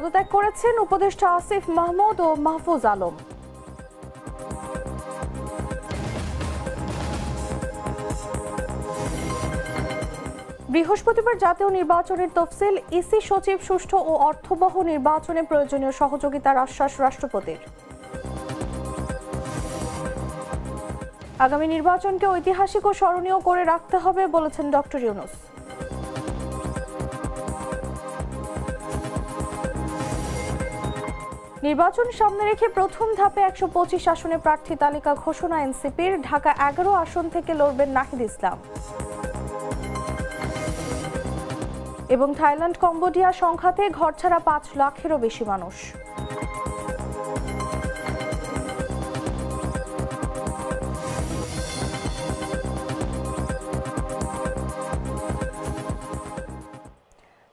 পদত্যাগ করেছেন উপদেষ্টা আসিফ মাহমুদ ও মাহফুজ আলম। বৃহস্পতিবার জাতীয় নির্বাচনের তফসিল, ইসি সচিব সুষ্ঠু ও অর্থবহ নির্বাচনে প্রয়োজনীয় সহযোগিতার আশ্বাস রাষ্ট্রপতির। আগামী নির্বাচনকে ঐতিহাসিক ও স্মরণীয় করে রাখতে হবে বলেছেন ডক্টর ইউনূস। নির্বাচন সামনে রেখে প্রথম ধাপে ১২৫ আসনে প্রার্থী তালিকা ঘোষণা এনসিপির। ঢাকা ১১ আসন থেকে লড়বেন নাহিদ ইসলাম। এবং থাইল্যান্ড কম্বোডিয়া সংঘাতে ঘরছাড়া ৫ লাখেরও বেশি মানুষ।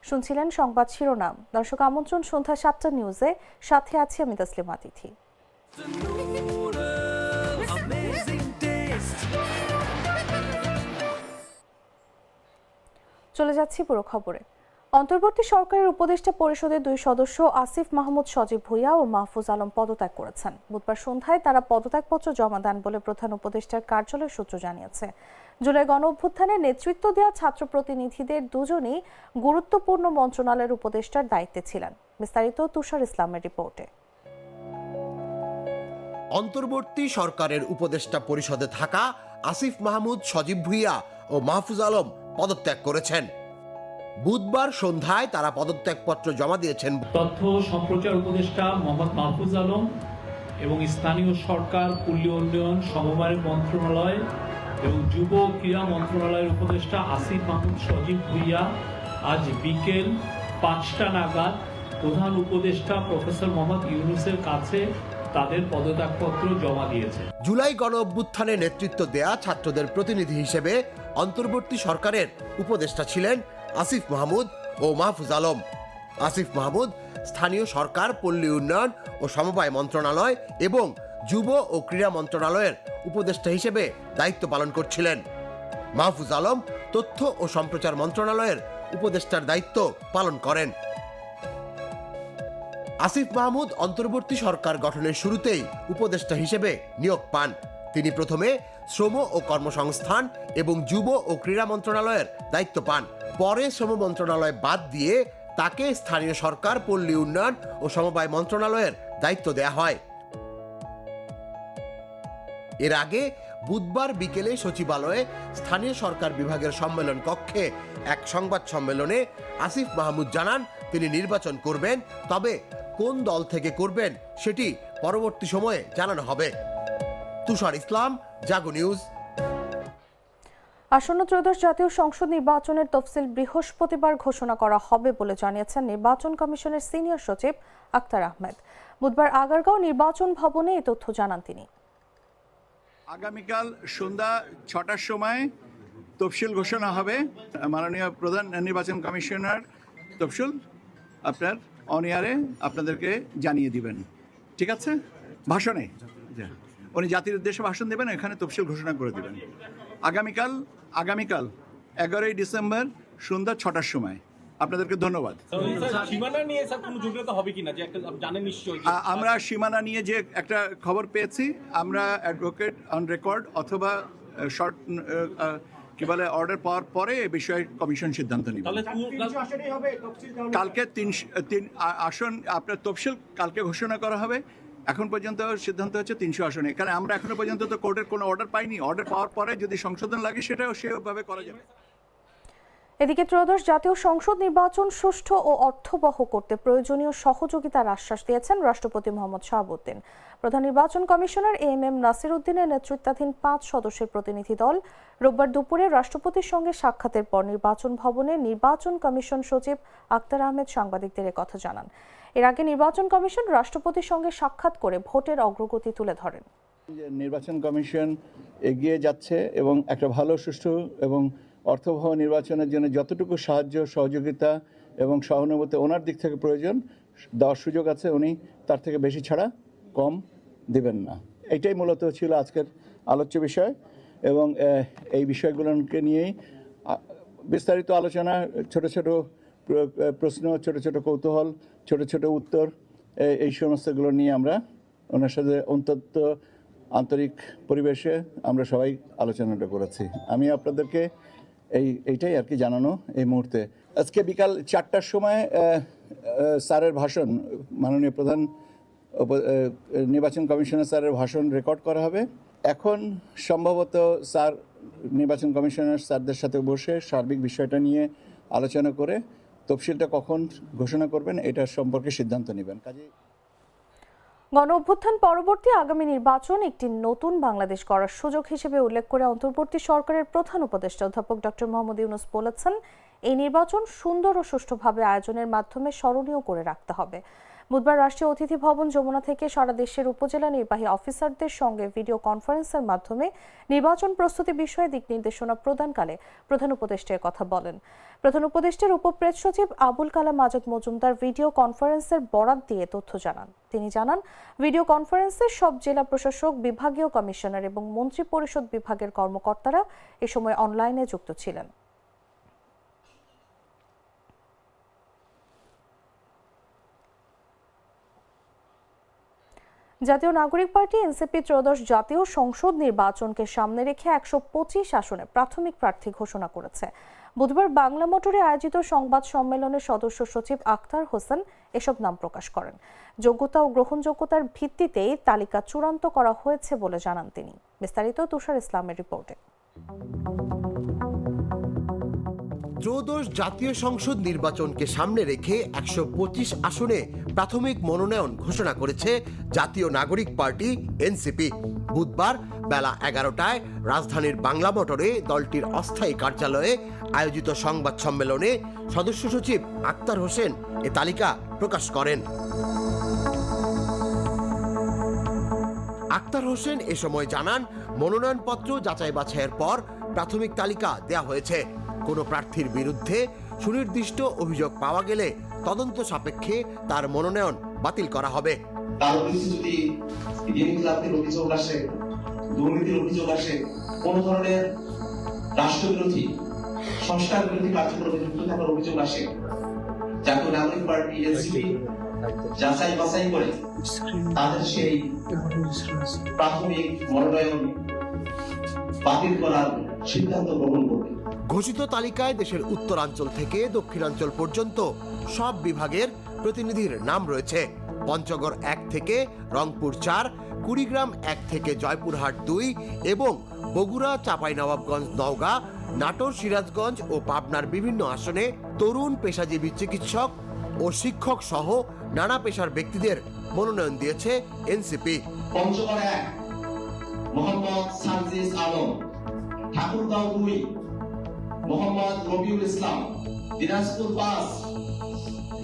শুনছিলেন সংবাদ শিরোনাম। দর্শক, আমন্ত্রণ সন্ধ্যা ৭টা নিউজে, সাথে আছি আমি তাসলিমা তিথি। চলে যাচ্ছি পুরো খবরে। অন্তর্বর্তী সরকারের উপদেষ্টা পরিষদের 2 সদস্য আসিফ মাহমুদ সজীব ভুঁইয়া ও মাহফুজ আলম পদত্যাগ করেছেন। বুধবার সন্ধ্যায় তারা পদত্যাগপত্র জমা দেন বলে প্রধান উপদেষ্টার কার্যালয় সূত্র জানিয়েছে। জুলাই গণ অভ্যুত্থানে নেতৃত্ব দেওয়া ছাত্র প্রতিনিধিদের দুজনই গুরুত্বপূর্ণ মন্ত্রণালয়ের উপদেষ্টার দায়িত্বে ছিলেন। বিস্তারিত তুষার ইসলামের রিপোর্টে। অন্তর্বর্তী সরকারের উপদেষ্টা পরিষদে থাকা আসিফ মাহমুদ সজীব ভুঁইয়া ও মাহফুজ আলম পদত্যাগ করেছেন। বুধবার সন্ধ্যায় তারা পদত্যাগপত্র জমা দিয়েছেন। তথ্য সম্প্রচার উপদেষ্টা মোহাম্মদ মাহফুজ আলম এবং স্থানীয় সরকার, পল্লী উন্নয়ন, সমবায় মন্ত্রণালয় এবং যুব ক্রীড়া মন্ত্রণালয়ের উপদেষ্টা আসিফ মাহমুদ সজীব ভুঁইয়া আজ বিকেল 5টা নাগাদ প্রধান উপদেষ্টা প্রফেসর মোহাম্মদ ইউনূসের কাছে তাদের পদত্যাগপত্র জমা দিয়েছে। জুলাই গণ অভ্যুত্থানে নেতৃত্ব দেয়া ছাত্রদের প্রতিনিধি হিসেবে অন্তর্বর্তী সরকারের উপদেষ্টা ছিলেন আসিফ মাহমুদ ও মাহফুজ আলম। আসিফ মাহমুদ স্থানীয় সরকার, পল্লী উন্নয়ন ও সমবায় মন্ত্রণালয় এবং যুব ও ক্রীড়া মন্ত্রণালয়ের উপদেষ্টা হিসেবে দায়িত্ব পালন করছিলেন। মাহফুজ আলম তথ্য ও সম্প্রচার মন্ত্রণালয়ের উপদেষ্টার দায়িত্ব পালন করেন। আসিফ মাহমুদ অন্তর্বর্তী সরকার গঠনের শুরুতেই উপদেষ্টা হিসেবে নিয়োগ পান। তিনি প্রথমে শ্রম ও কর্মসংস্থান এবং যুব ও ক্রীড়া মন্ত্রণালয়ের দায়িত্ব পান। পরে শ্রম মন্ত্রণালয় বাদ দিয়ে তাকে স্থানীয় সরকার, পল্লী উন্নয়ন ও সমবায় মন্ত্রণালয়ের দায়িত্ব দেয়া হয়। এর আগে বুধবার বিকেলে সচিবালয়ে স্থানীয় সরকার বিভাগের সম্মেলন কক্ষে এক সংবাদ সম্মেলনে আসিফ মাহমুদ জানান তিনি নির্বাচন করবেন, তবে কোন দল থেকে করবেন সেটি পরবর্তী সময়ে জানানো হবে। তুষার ইসলাম, জাগো নিউজ। আসন্ন ত্রয়োদশ জাতীয় সংসদ নির্বাচনের তফসিল বৃহস্পতিবার ঘোষণা করা হবে বলে জানিয়েছেন নির্বাচন কমিশনের সিনিয়র সচিব আক্তার আহমেদ। বুধবার আগারগাঁও নির্বাচন ভবনে এই তথ্য জানান তিনি। আগামীকাল সন্ধ্যা 6টার সময় তফসিল ঘোষণা হবে। মাননীয় প্রধান নির্বাচন কমিশনার তফসিল আপনার অন এয়ারে আপনাদেরকে জানিয়ে দিবেন। ঠিক আছে? ভাষণে উনি জাতির উদ্দেশ্যে ভাষণ দেবেন, এখানে তফসিল ঘোষণা করে দেবেন। আগামীকাল 11ই ডিসেম্বর সন্ধ্যা 6টার সময়। আপনাদেরকে ধন্যবাদ। সীমানা নিয়ে স্যার কোনো জটিলতা হবে কিনা, যে একটা জানেন নিশ্চয়ই আমরা সীমানা নিয়ে যে একটা খবর পেয়েছি, আমরা অ্যাডভোকেট অন রেকর্ড অথবা শর্ট কি বলে অর্ডার পাওয়ার পরে এ বিষয়ে কমিশন সিদ্ধান্ত নেবে। কালকে 3 আসন আপনার তফসিল কালকে ঘোষণা করা হবে। এখন পর্যন্ত সিদ্ধান্ত হচ্ছে 300 আসনে। কারণ আমরা এখনো পর্যন্ত তো কোর্টের কোনো অর্ডার পাইনি। অর্ডার পাওয়ার পরে যদি সংশোধন লাগে সেটাও সেভাবে করা যাবে। এদিকে ত্রয়োদশ জাতীয় সংসদ নির্বাচন সুষ্ঠু ও অর্থবহ করতে প্রয়োজনীয় সহযোগিতার আশ্বাস দিয়েছেন রাষ্ট্রপতি মোহাম্মদ শাহাবুদ্দিন। প্রধান নির্বাচন কমিশনার এম নাসির উদ্দিনের নেতৃত্বাধীন 5 সদস্যের প্রতিনিধি দল রোববার দুপুরে রাষ্ট্রপতির সঙ্গে সাক্ষাতের পর নির্বাচন ভবনে নির্বাচন কমিশন সচিব আক্তার আহমেদ সাংবাদিকদের কথা জানান। এর আগে নির্বাচন কমিশন রাষ্ট্রপতির সঙ্গে সাক্ষাৎ করে ভোটের অগ্রগতি তুলে ধরেন। নির্বাচন কমিশন এগিয়ে যাচ্ছে এবং একটা ভালো, সুষ্ঠু এবং অর্থবহ নির্বাচনের জন্য যতটুকু সাহায্য, সহযোগিতা এবং সহানুভূতি ওনার দিক থেকে প্রয়োজন দেওয়ার সুযোগ আছে। উনি তার থেকে বেশি ছাড়া কম দিবেন না। এটাই মূলত ছিল আজকের আলোচ্য বিষয় এবং এই বিষয়গুলোকে নিয়েই বিস্তারিত আলোচনা ছোট ছোট প্রশ্ন, ছোট ছোট কৌতূহল, ছোট ছোট উত্তর, এই সমস্তগুলো নিয়ে আমরা ওনার সাথে অত্যন্ত আন্তরিক পরিবেশে আমরা সবাই আলোচনাটা করেছি। আমি আপনাদেরকে এইটাই আর কি জানানো এই মুহূর্তে। আজকে বিকাল 4টার সময় স্যারের ভাষণ, মাননীয় প্রধান নির্বাচন কমিশনার স্যারের ভাষণ রেকর্ড করা হবে। এখন সম্ভবত স্যার নির্বাচন কমিশনার স্যারদের সাথে বসে সার্বিক বিষয়টা নিয়ে আলোচনা করে তফসিলটা কখন ঘোষণা করবেন এটা সম্পর্কে সিদ্ধান্ত নেবেন। কাজেই গণ অভ্যুত্থান পরবর্তী আগামী নির্বাচন একটি নতুন বাংলাদেশ গড়ার সুযোগ হিসেবে উল্লেখ করে অন্তর্বর্তী সরকারের প্রধান উপদেষ্টা অধ্যাপক ডক্টর মোহাম্মদ ইউনূস বলেছেন, এই নির্বাচন সুন্দর ও সুষ্ঠুভাবে আয়োজনের মাধ্যমে স্মরণীয় করে রাখতে হবে। বুধবার রাষ্ট্রীয় অতিথি ভবন যমুনা থেকে সারা দেশের উপজেলা নির্বাহী অফিসারদের সঙ্গে ভিডিও কনফারেন্সের মাধ্যমে নির্বাচন প্রস্তুতি বিষয়ে দিক নির্দেশনা প্রদানকালে প্রধান উপদেষ্টা কথা বলেন। প্রধান উপদেষ্টার উপপ্রেস সচিব আবুল কালাম আজাদ মজুমদার ভিডিও কনফারেন্সের বরাত দিয়ে তথ্য জানান। তিনি জানান, ভিডিও কনফারেন্সে সব জেলা প্রশাসক, বিভাগীয় কমিশনার এবং মন্ত্রী পরিষদ বিভাগের কর্মকর্তারা এ সময় অনলাইনে যুক্ত ছিলেন। জাতীয় নাগরিক পার্টি এনসিপি ত্রয়োদশ জাতীয় সংসদ নির্বাচনকে সামনে রেখে 125 আসনে প্রাথমিক প্রার্থী ঘোষণা করেছে। বুধবার বাংলা মোটরে আয়োজিত সংবাদ সম্মেলনে সদস্য সচিব আখতার হোসেন এসব নাম প্রকাশ করেন। যোগ্যতা ও গ্রহণযোগ্যতার ভিত্তিতেই তালিকা চূড়ান্ত করা হয়েছে বলে জানান তিনি। বিস্তারিত তুষার ইসলামের রিপোর্টে। ত্রয়োদশ জাতীয় সংসদ নির্বাচনকে সামনে রেখে 125 আসনে প্রাথমিক মনোনয়ন ঘোষণা করেছে জাতীয় নাগরিক পার্টি এনসিপি। বুধবার বেলা 11টায় রাজধানীর বাংলা মোটরে দলটির অস্থায়ী কার্যালয়ে আয়োজিত সংবাদ সম্মেলনে সদস্য সচিব আখতার হোসেন এ তালিকা প্রকাশ করেন। আখতার হোসেন এ সময় জানান, মনোনয়নপত্র যাচাই বাছাইয়ের পর প্রাথমিক তালিকা দেয়া হয়েছে। কোনো প্রার্থীর বিরুদ্ধে সুনির্দিষ্ট অভিযোগ পাওয়া গেলে তদন্ত সাপেক্ষে তার মনোনয়ন বাতিল করা হবে। তার বিরুদ্ধে যদি ঋণখেলাপির অভিযোগ আসে, দুর্নীতির অভিযোগ আসে, কোন ধরনের রাষ্ট্রবিরোধী, সংস্কার বিরোধী কার্যক্রমে যুক্ত থাকার অভিযোগ আসে, জাতীয় নাগরিক পার্টি এনসিপি যাচাই বাছাই করে তাদের সেই প্রাথমিক মনোনয়ন বাতিল করার সিদ্ধান্ত গ্রহণ করবে। ঘোষিত তালিকায় দেশের উত্তরাঞ্চল থেকে দক্ষিণাঞ্চল পর্যন্ত সব বিভাগের প্রতিনিধির নাম রয়েছে। পঞ্চগড় 1 থেকে রংপুর 4, কুড়িগ্রাম 1 থেকে জয়পুরহাট 2 এবং বগুড়া, চাঁপাইনবাবগঞ্জ, নওগাঁ, নাটোর, সিরাজগঞ্জ ও পাবনার বিভিন্ন আসনে তরুণ পেশাজীবী চিকিৎসক ও শিক্ষক সহ নানা পেশার ব্যক্তিদের মনোনয়ন দিয়েছে এনসিপি। পঞ্চগড় 1 মোহাম্মদ সানজিস আলম, ঠাকুরগাঁও 2 মোহাম্মদ রবিউল ইসলাম, দিনাজপুর 5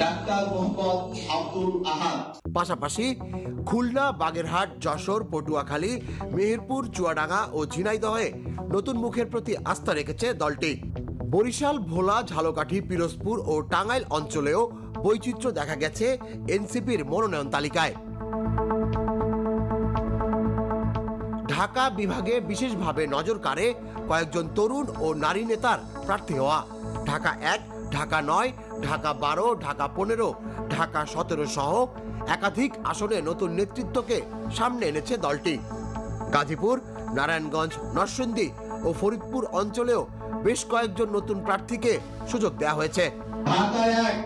ডাক্তার মোহাম্মদ আব্দুল আহাদ। পাশাপাশি খুলনা, বাগেরহাট, যশোর, পটুয়াখালী, মেহেরপুর, চুয়াডাঙ্গা ও ঝিনাইদহে নতুন মুখের প্রতি আস্থা রেখেছে দলটি। বরিশাল, ভোলা, ঝালকাঠি, পিরোজপুর ও টাঙ্গাইল অঞ্চলেও বৈচিত্র্য দেখা গেছে এনসিপির মনোনয়ন তালিকায়। ঢাকা বিভাগে বিশেষভাবে নজর কাড়ে কয়েকজন তরুণ ও নারী নেতার প্রার্থী হওয়া। ঢাকা 1, ঢাকা 9, ঢাকা 12, ঢাকা 15, ঢাকা 17 সহ একাধিক আসনে নতুন নেতৃত্বকে সামনে এনেছে দলটি। গাজীপুর, নারায়ণগঞ্জ, নরসিংদী ও ফরিদপুর অঞ্চলেও বেশ কয়েকজন নতুন প্রার্থীকে সুযোগ দেওয়া হয়েছে। ঢাকা 1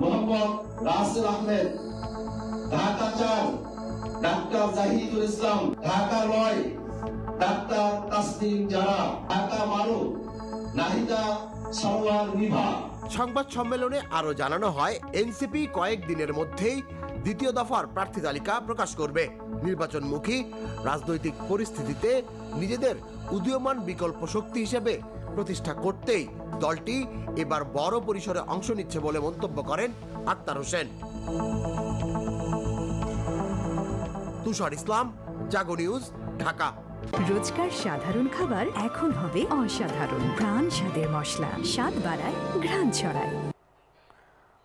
মোহাম্মদ রাসেল আহমেদ, ঢাকা 4 ডাক্তার জাহিদুল ইসলাম, ঢাকা 9 ডাক্তার তাসনিম জারা, ঢাকা 12 নাহিদা সরওয়ার নিভা। সংবাদ সম্মেলনে আরো জানানো হয়, এনসিপি কয়েকদিনের মধ্যেই দ্বিতীয় দফার প্রার্থী তালিকা প্রকাশ করবে। নির্বাচনমুখী রাজনৈতিক পরিস্থিতিতে নিজেদের উদীয়মান বিকল্প শক্তি হিসেবে প্রতিষ্ঠা করতেই দলটি এবার বড় পরিসরে অংশ নিচ্ছে বলে মন্তব্য করেন আখতার হোসেন। তুষার ইসলাম, জাগো নিউজ, ঢাকা। রোজকার সাধারণ খাবার এখন হবে অসাধারণ। প্রাণ স্বাদের মশলা, স্বাদ বাড়ায়, ঘ্রাণ ছড়ায়।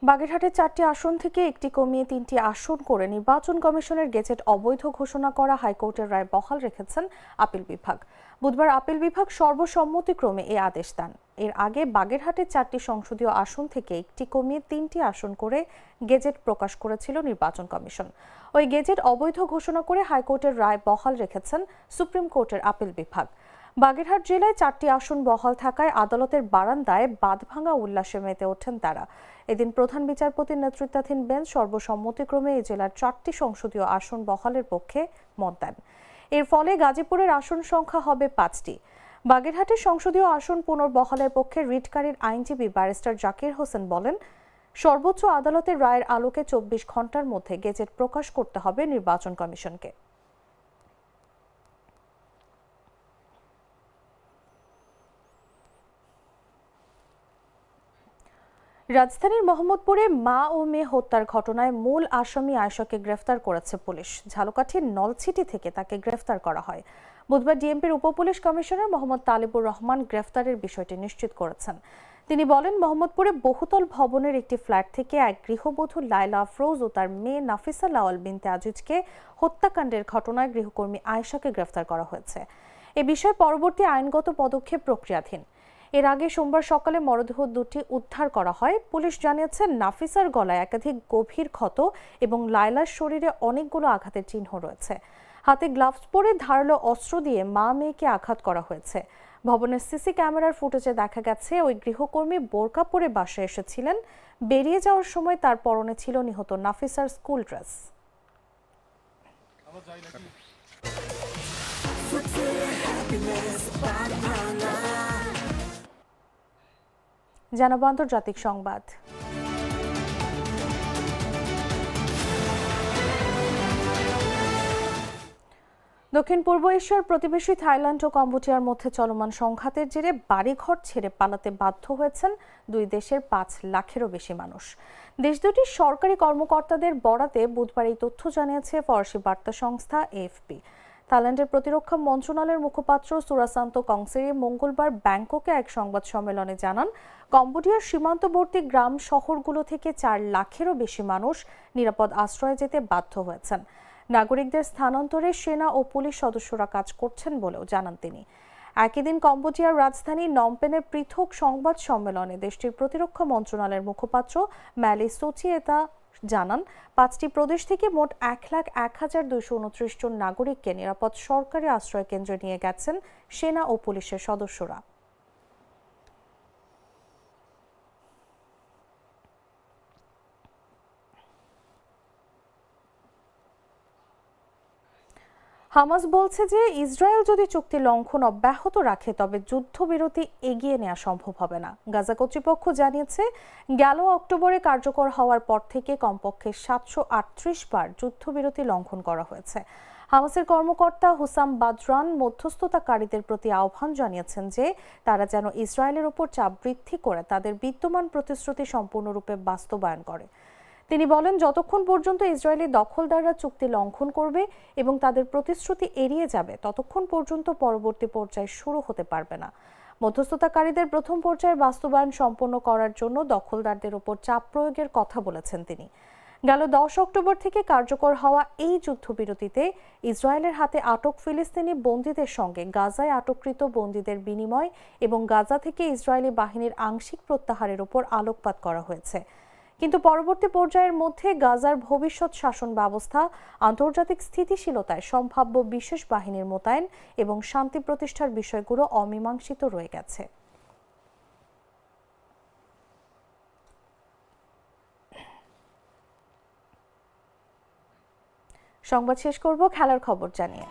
বাগেরহাটের 4টি আসন থেকে একটি কমিয়ে 3টি আসন করে নির্বাচন কমিশনের গেজেট অবৈধ ঘোষণা করা হাইকোর্টের রায় বহাল রেখেছেন আপিল বিভাগ। বুধবার আপিল বিভাগ সর্বসম্মতিক্রমে এই আদেশ দেন। এর আগে বাগেরহাটের 4টি সংসদীয় আসন থেকে একটি কমিয়ে 3টি আসন করে গেজেট প্রকাশ করেছিল নির্বাচন কমিশন। ওই গেজেট অবৈধ ঘোষণা করে হাইকোর্টের রায় বহাল রেখেছেন সুপ্রিম কোর্টের আপিল বিভাগ। বাগেরহাট জেলায় 4টি আসন বহাল থাকায় আদালতের বারান্দায় বাঁধভাঙা উল্লাসে মেতে ওঠেন তারা। এদিন প্রধান বিচারপতির নেতৃত্বাধীন বেঞ্চ সর্বসম্মতিক্রমে এই জেলার 4টি সংসদীয় আসন বহালের পক্ষে মত দেন। এর ফলে গাজীপুরের আসন সংখ্যা হবে 5টি। বাগেরহাটের সংসদীয় আসন পুনর্বহালের পক্ষে রিটকারীর আইনজীবী ব্যারিস্টার জাকির হোসেন বলেন, সর্বোচ্চ আদালতের রায়ের আলোকে 24 ঘন্টার মধ্যে গেজেট প্রকাশ করতে হবে নির্বাচন কমিশনকে। রাজধানীর মোহাম্মদপুরে মা ও মেয়ে হত্যার ঘটনায় মূল আসামি আয়েশাকে গ্রেফতার করেছে পুলিশ। ঝালকাঠির নলছিটি থেকে তাকে গ্রেফতার করা হয়। বুধবার ডিএমপির উপপুলিশ কমিশনার মোহাম্মদ তালিবুর রহমান গ্রেফতারের বিষয়টি নিশ্চিত করেছেন। তিনি বলেন, মোহাম্মদপুরে বহুতল ভবনের একটি ফ্ল্যাট থেকে এক গৃহবধূ লায়লা আফরোজ ও তার মেয়ে নাফিসা লাওয়াল বিনতে আজিজকে হত্যাকাণ্ডের ঘটনায় গৃহকর্মী আয়েশাকে গ্রেফতার করা হয়েছে। এ বিষয়ে পরবর্তী আইনগত পদক্ষেপ প্রক্রিয়াধীন। এর আগে সোমবার সকালে মরদেহ দুটি উদ্ধার করা হয়। পুলিশ জানিয়েছে, নাফিসার গলায় একাধিক গভীর ক্ষত এবং লায়লার শরীরে অনেকগুলো আঘাতের চিহ্ন রয়েছে। হাতে গ্লাভস পরে ধারালো অস্ত্র দিয়ে মা মেয়েকে আঘাত করা হয়েছে। ভবনের সিসি ক্যামেরার ফুটেজে দেখা গেছে ওই গৃহকর্মী বোরকা পরে বাসায় এসেছিলেন। বেরিয়ে যাওয়ার সময় তার পরনে ছিল নিহত নাফিসার স্কুল ড্রেস। জানাবো আন্তর্জাতিক সংবাদ। দক্ষিণ পূর্ব এশিয়ার প্রতিবেশী থাইল্যান্ড ও কম্বোডিয়ার মধ্যে চলমান সংঘাতের জেরে বাড়িঘর ছেড়ে পালাতে বাধ্য হয়েছেন দুই দেশের 5 লাখেরও বেশি মানুষ। দেশ দুটির সরকারি কর্মকর্তাদের বরাতে বুধবার এই তথ্য জানিয়েছে ফরাসি বার্তা সংস্থা এএফপি। থাইল্যান্ডের প্রতিরক্ষা মন্ত্রণালয়ের মুখপাত্র সুরাসান্ত কংসেরি মঙ্গলবার ব্যাংককে এক সংবাদ সম্মেলনে জানান, কম্বোডিয়ার সীমান্তবর্তী গ্রাম শহরগুলো থেকে 4 লাখেরও বেশি মানুষ নিরাপদ আশ্রয়ে যেতে বাধ্য হয়েছেন। নাগরিকদের স্থানান্তরে সেনা ও পুলিশ সদস্যরা কাজ করছেন বলেও জানান তিনি। একই দিন কম্বোডিয়ার রাজধানী নমপেনে পৃথক সংবাদ সম্মেলনে দেশটির প্রতিরক্ষা মন্ত্রণালয়ের মুখপাত্র ম্যালি সোচিয়েতা জানান, 5টি প্রদেশ থেকে মোট 1,01,229 জন নাগরিককে নিরাপদ সরকারি আশ্রয় কেন্দ্রে নিয়ে গেছেন সেনা ও পুলিশের সদস্যরা। হামাস বলছে যে ইসরায়েল যদি চুক্তি লঙ্ঘন অব্যাহত রাখে তবে যুদ্ধবিরতি এগিয়ে নেওয়া সম্ভব হবে না। গাজা কর্তৃপক্ষ জানিয়েছে, গেল অক্টোবরে কার্যকর হওয়ার পর থেকে কমপক্ষে 738 বার যুদ্ধবিরতি লঙ্ঘন করা হয়েছে। হামাসের কর্মকর্তা হুসাম বাদরান মধ্যস্থতাকারীদের প্রতি আহ্বান জানিয়েছেন যে তারা যেন ইসরায়েলের উপর চাপ বৃদ্ধি করে তাদের বিদ্যমান প্রতিশ্রুতি সম্পূর্ণরূপে বাস্তবায়ন করে। তিনি বলেন, যতক্ষণ পর্যন্ত ইসরায়েলি দখলদাররা চুক্তি লঙ্ঘন করবে এবং তাদের প্রতিশ্রুতি এড়িয়ে যাবে ততক্ষণ পর্যন্ত পরবর্তী পর্যায় শুরু হতে পারবে না। মধ্যস্থতাকারীদের প্রথম পর্যায়ের বাস্তবায়ন সম্পন্ন করার জন্য দখলদারদের উপর চাপ প্রয়োগের কথা বলেছেন তিনি। গেল 10 অক্টোবর থেকে কার্যকর হওয়া এই যুদ্ধবিরতিতে ইসরায়েলের হাতে আটক ফিলিস্তিনি বন্দীদের সঙ্গে গাজায় আটককৃত বন্দীদের বিনিময় এবং গাজা থেকে ইসরায়েলি বাহিনীর আংশিক প্রত্যাহারের উপর আলোকপাত করা হয়েছে। কিন্তু পরবর্তী পর্যায়ের মধ্যে গাজার ভবিষ্যৎ শাসন ব্যবস্থা, আন্তর্জাতিক স্থিতিশীলতায় সম্ভাব্য বিশেষ বাহিনীর মোতায়েন এবং শান্তি প্রতিষ্ঠার বিষয়গুলো অমীমাংসিত রয়ে গেছে। সংবাদ শেষ করব খেলার খবর জানিয়ে।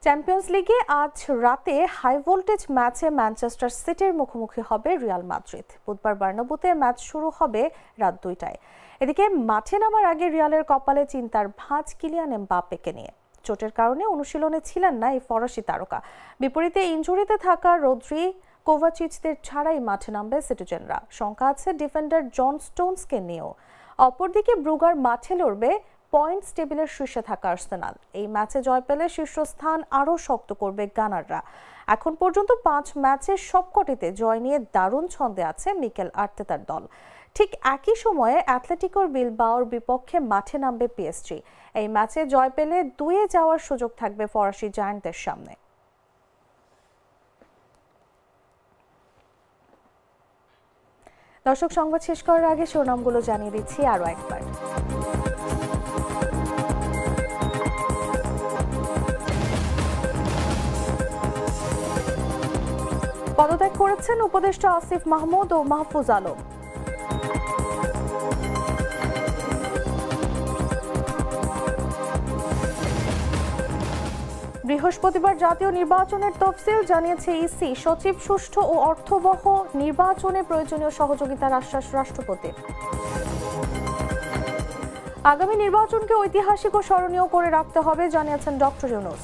চ্যাম্পিয়ন্স লিগে আজ রাতে হাই ভোল্টেজ ম্যাচে ম্যানচেস্টার সিটির মুখোমুখি হবে রিয়াল মাদ্রিদ। বুধবার বার্নাব্যুতে ম্যাচ শুরু হবে রাত 2টায়। এদিকে মাঠে নামার আগে রিয়ালের কপালে চিন্তার ভাঁজ কিলিয়ান এমবাপ্পেকে নিয়ে। চোটের কারণে অনুশীলনে ছিলেন না এই ফরাসি তারকা। বিপরীতে ইনজুরিতে থাকা রদ্রি, কোভাচিচদের ছাড়াই মাঠে নামবে সিটিজেনরা। শঙ্কা আছে ডিফেন্ডার জন স্টোনসকে নিয়েও। অপরদিকে ব্রুগার মাঠে লড়বে পয়েন্টস টেবিলের শীর্ষে থাকা আর্সেনাল। এই ম্যাচে জয় পেলে শীর্ষস্থান আরও শক্ত করবে গানাররা। এখন পর্যন্ত 5 ম্যাচের সবকটিতে জয় নিয়ে দারুণ ছন্দে আছে মিকেল আর্তেতার দল। ঠিক একই সময়ে অ্যাথলেটিকো বিলবাওর বিপক্ষে মাঠে নামবে পিএসজি। এই ম্যাচে জয় পেলে 2-এ যাওয়ার সুযোগ থাকবে ফরাসি জায়ান্টদের সামনে। দর্শক, সংবাদ শেষ করার আগে শিরোনামগুলো জানিয়ে দিচ্ছি আরও একবার। পদত্যাগ করেছেন উপদেষ্টা আসিফ মাহমুদ ও মাহফুজ আলম। বৃহস্পতিবার জাতীয় নির্বাচনের তফসিল জানিয়েছে ইসি। সচিব সুষ্ঠু ও অর্থবহ নির্বাচনে প্রয়োজনীয় সহযোগিতার আশ্বাস রাষ্ট্রপতির। আগামী নির্বাচনকে ঐতিহাসিক ও স্মরণীয় করে রাখতে হবে জানিয়েছেন ডক্টর ইউনূস।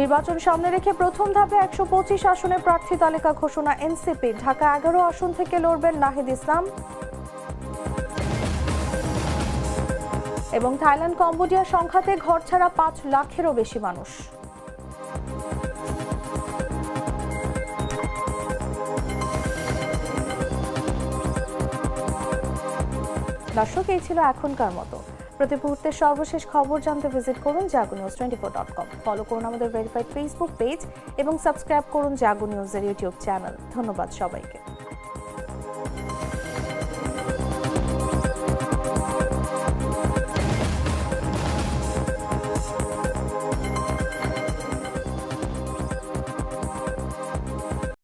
নির্বাচন সামনে রেখে প্রথম ধাপে 125 আসনের প্রার্থী তালিকা ঘোষণা এনসিপি। ঢাকা 11 আসন থেকে লড়বেন নাহিদ ইসলাম। এবং থাইল্যান্ড কম্বোডিয়া সংঘাতে ঘরছাড়া 5 লাখেরও বেশি মানুষ। দর্শক, এই ছিল এখনকার মতো। প্রতি মুহূর্তের সর্বশেষ খবর জানতে ভিজিট করুন jagonews24.com। ফলো করুন আমাদের ভেরিফাইড ফেসবুক পেজ এবং সাবস্ক্রাইব করুন জাগো নিউজের ইউটিউব চ্যানেল। ধন্যবাদ সবাইকে।